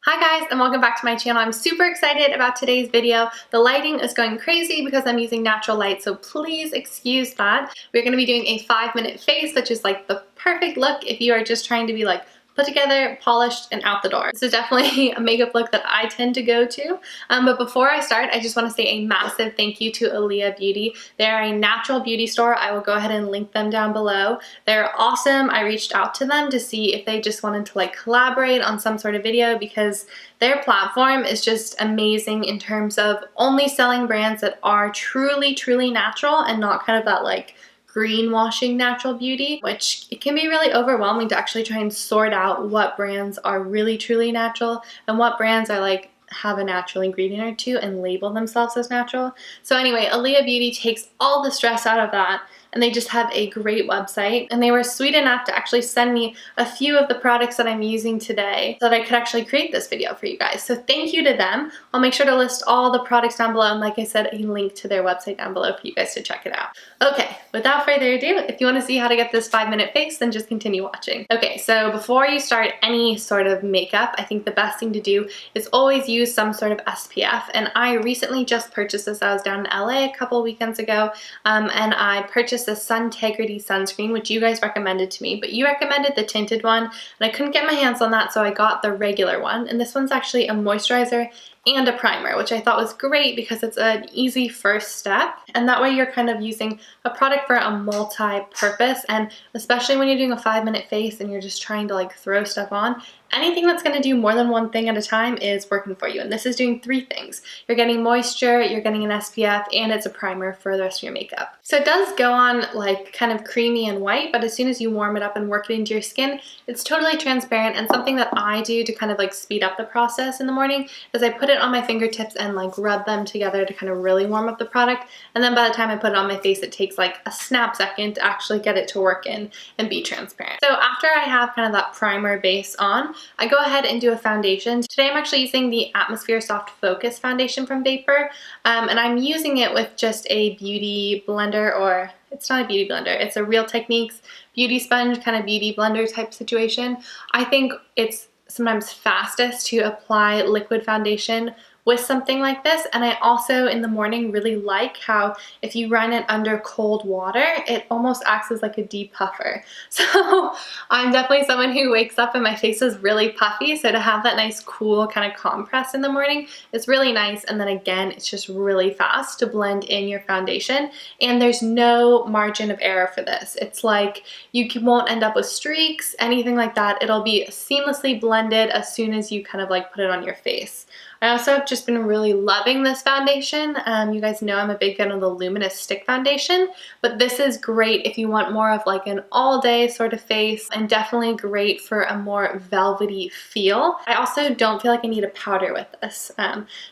Hi guys, and welcome back to my channel. I'm super excited about today's video. The lighting is going crazy because I'm using natural light, so please excuse that. We're going to be doing a 5-minute face, which is like the perfect look if you are just trying to be like put together, polished, and out the door. This is definitely a makeup look that I tend to go to. But before I start, I just want to say a massive thank you to Aillea Beauty. They're a natural beauty store. I will go ahead and link them down below. They're awesome. I reached out to them to see if they just wanted to like collaborate on some sort of video because their platform is just amazing in terms of only selling brands that are truly, truly natural and not kind of that like greenwashing natural beauty, which it can be really overwhelming to actually try and sort out what brands are really truly natural and what brands are like have a natural ingredient or two and label themselves as natural. So anyway, Aillea Beauty takes all the stress out of that, and they just have a great website, and they were sweet enough to actually send me a few of the products that I'm using today so that I could actually create this video for you guys. So thank you to them. I'll make sure to list all the products down below, and like I said, a link to their website down below for you guys to check it out. Okay, without further ado, if you want to see how to get this 5-minute face, then just continue watching. Okay, so before you start any sort of makeup, I think the best thing to do is always use some sort of SPF, and I recently just purchased this. I was down in LA a couple weekends ago, and I purchased the Suntegrity sunscreen, which you guys recommended to me, but you recommended the tinted one, and I couldn't get my hands on that, so I got the regular one, and this one's actually a moisturizer and a primer, which I thought was great because it's an easy first step, and that way you're kind of using a product for a multi-purpose, and especially when you're doing a 5-minute face and you're just trying to like throw stuff on, anything that's going to do more than one thing at a time is working for you, and this is doing 3 things. You're getting moisture, you're getting an SPF, and it's a primer for the rest of your makeup. So it does go on like kind of creamy and white, but as soon as you warm it up and work it into your skin, it's totally transparent. And something that I do to kind of like speed up the process in the morning is I put it on my fingertips and like rub them together to kind of really warm up the product, and then by the time I put it on my face, it takes like a snap second to actually get it to work in and be transparent. So after I have kind of that primer base on, I go ahead and do a foundation. Today I'm actually using the Atmosphere Soft Focus foundation from Vapor, and I'm using it with just a beauty blender, or it's not a beauty blender, it's a Real Techniques beauty sponge kind of beauty blender type situation. I think it's sometimes fastest to apply liquid foundation with something like this, and I also in the morning really like how if you run it under cold water, it almost acts as like a depuffer. So I'm definitely someone who wakes up and my face is really puffy, so to have that nice cool kind of compress in the morning is really nice. And then again, it's just really fast to blend in your foundation, and there's no margin of error for this. It's like you won't end up with streaks, anything like that. It'll be seamlessly blended as soon as you kind of like put it on your face. I also have just been really loving this foundation. You guys know I'm a big fan of the Luminous Stick Foundation, but this is great if you want more of like an all-day sort of face, and definitely great for a more velvety feel. I also don't feel like I need a powder with this,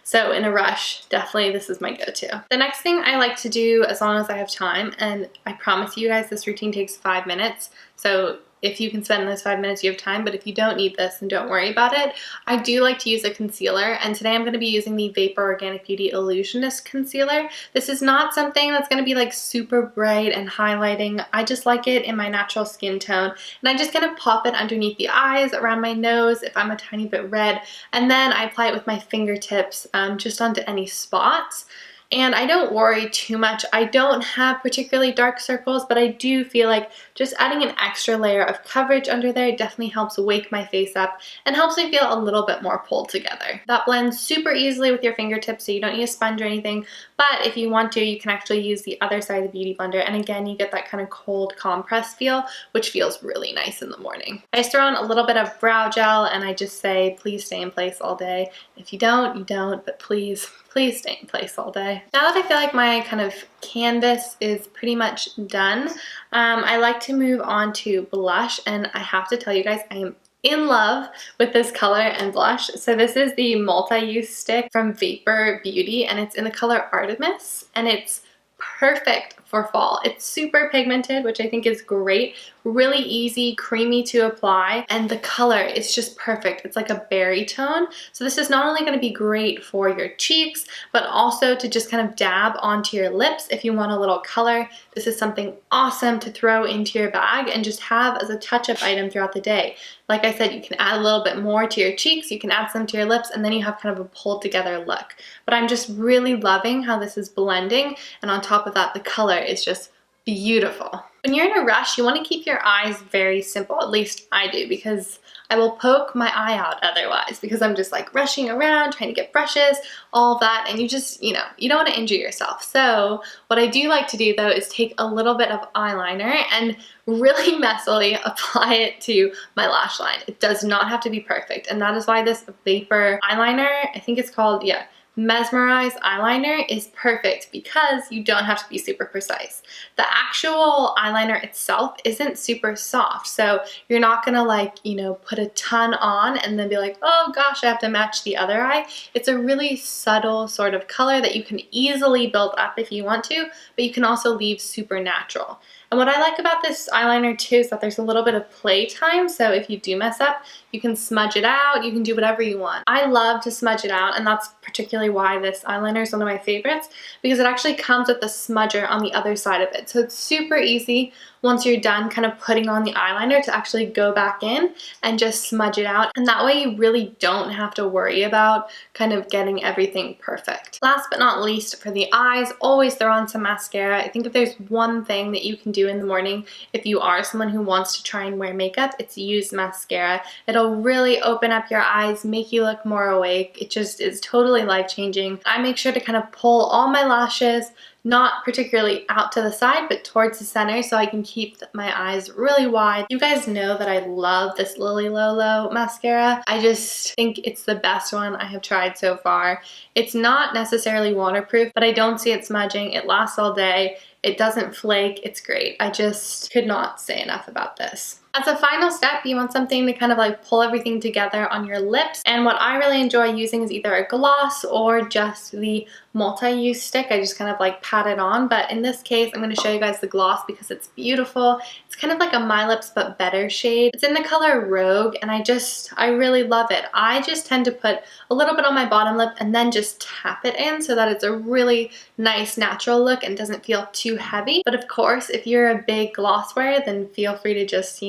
so in a rush, definitely this is my go-to. The next thing I like to do as long as I have time, and I promise you guys this routine takes 5 minutes, so if you can spend those 5 minutes, you have time, but if you don't need this, then don't worry about it. I do like to use a concealer, and today I'm going to be using the Vapor Organic Beauty Illusionist Concealer. This is not something that's going to be like super bright and highlighting. I just like it in my natural skin tone, and I just kind of pop it underneath the eyes, around my nose if I'm a tiny bit red, and then I apply it with my fingertips just onto any spots. And I don't worry too much. I don't have particularly dark circles, but I do feel like just adding an extra layer of coverage under there definitely helps wake my face up and helps me feel a little bit more pulled together. That blends super easily with your fingertips, so you don't need a sponge or anything, but if you want to, you can actually use the other side of the beauty blender, and again, you get that kind of cold compress feel, which feels really nice in the morning. I just throw on a little bit of brow gel, and I just say, please stay in place all day. If you don't, you don't, but please stay in place all day. Now that I feel like my kind of canvas is pretty much done, I like to move on to blush, and I have to tell you guys, I am in love with this color and blush. So this is the multi-use stick from Vapor Beauty, and it's in the color Artemis, and it's perfect for fall. It's super pigmented, which I think is great really easy, creamy to apply, and the color is just perfect. It's like a berry tone. So this is not only going to be great for your cheeks, but also to just kind of dab onto your lips if you want a little color. This is something awesome to throw into your bag and just have as a touch-up item throughout the day. Like I said, you can add a little bit more to your cheeks, you can add some to your lips, and then you have kind of a pulled together look. But I'm just really loving how this is blending, and on top of that, the color is just beautiful. When you're in a rush, you want to keep your eyes very simple. At least I do, because I will poke my eye out otherwise, because I'm just like rushing around trying to get brushes, all of that, and you just, you don't want to injure yourself. So what I do like to do though is take a little bit of eyeliner and really messily apply it to my lash line. It does not have to be perfect, and that is why this Vapor eyeliner, I think it's called, yeah, Mesmerize eyeliner, is perfect, because you don't have to be super precise. The actual eyeliner itself isn't super soft, so you're not gonna like, put a ton on and then be like, oh gosh, I have to match the other eye. It's a really subtle sort of color that you can easily build up if you want to, but you can also leave super natural. And what I like about this eyeliner too is that there's a little bit of play time, so if you do mess up, you can smudge it out, you can do whatever you want. I love to smudge it out, and that's particularly why this eyeliner is one of my favorites, because it actually comes with a smudger on the other side of it. So it's super easy once you're done kind of putting on the eyeliner to actually go back in and just smudge it out. And that way you really don't have to worry about kind of getting everything perfect. Last but not least, for the eyes, always throw on some mascara. I think if there's one thing that you can do in the morning if you are someone who wants to try and wear makeup, it's use mascara. It'll really open up your eyes, make you look more awake. It just is totally life-changing. I make sure to kind of pull all my lashes, not particularly out to the side, but towards the center, so I can keep my eyes really wide. You guys know that I love this Lily Lolo mascara. I just think it's the best one I have tried so far. It's not necessarily waterproof, but I don't see it smudging. It lasts all day. It doesn't flake. It's great. I just could not say enough about this. As a final step, you want something to kind of like pull everything together on your lips. And what I really enjoy using is either a gloss or just the multi-use stick. I just kind of like pat it on. But in this case, I'm going to show you guys the gloss because it's beautiful. It's kind of like a My Lips but better shade. It's in the color Rogue, and I really love it. I just tend to put a little bit on my bottom lip and then just tap it in so that it's a really nice natural look and doesn't feel too heavy. But of course, if you're a big gloss wearer, then feel free to just,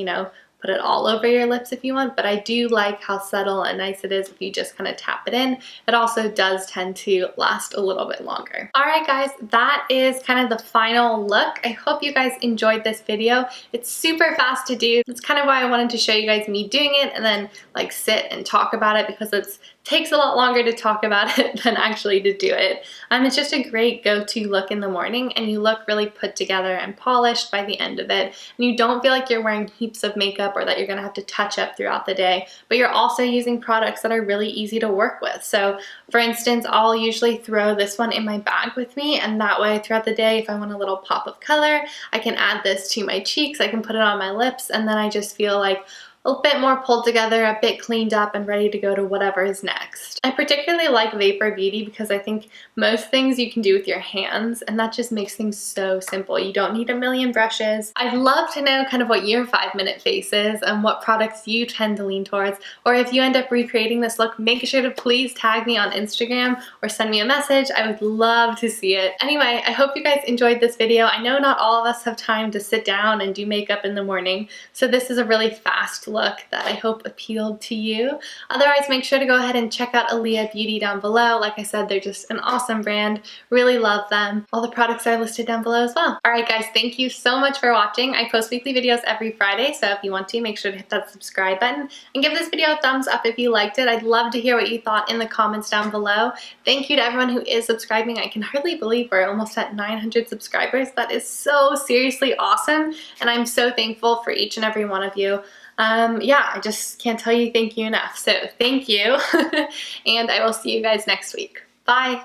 put it all over your lips if you want, but I do like how subtle and nice it is if you just kind of tap it in. It also does tend to last a little bit longer. Alright guys, that is kind of the final look. I hope you guys enjoyed this video. It's super fast to do. That's kind of why I wanted to show you guys me doing it and then like sit and talk about it, because it takes a lot longer to talk about it than actually to do it. It's just a great go-to look in the morning, and you look really put together and polished by the end of it, and you don't feel like you're wearing heaps of makeup or that you're gonna have to touch up throughout the day, but you're also using products that are really easy to work with. So for instance, I'll usually throw this one in my bag with me, and that way throughout the day, if I want a little pop of color, I can add this to my cheeks, I can put it on my lips, and then I just feel like a bit more pulled together, a bit cleaned up, and ready to go to whatever is next. I particularly like Vapor Beauty because I think most things you can do with your hands, and that just makes things so simple. You don't need a million brushes. I'd love to know kind of what your 5-minute face is and what products you tend to lean towards, or if you end up recreating this look, make sure to please tag me on Instagram or send me a message. I would love to see it. Anyway, I hope you guys enjoyed this video. I know not all of us have time to sit down and do makeup in the morning, so this is a really fast look that I hope appealed to you. Otherwise, make sure to go ahead and check out Aillea Beauty down below. Like I said, they're just an awesome brand. Really love them. All the products are listed down below as well. Alright guys, thank you so much for watching. I post weekly videos every Friday, so if you want to, make sure to hit that subscribe button and give this video a thumbs up if you liked it. I'd love to hear what you thought in the comments down below. Thank you to everyone who is subscribing. I can hardly believe we're almost at 900 subscribers. That is so seriously awesome, and I'm so thankful for each and every one of you. Yeah, I just can't tell you thank you enough. So thank you, and I will see you guys next week. Bye!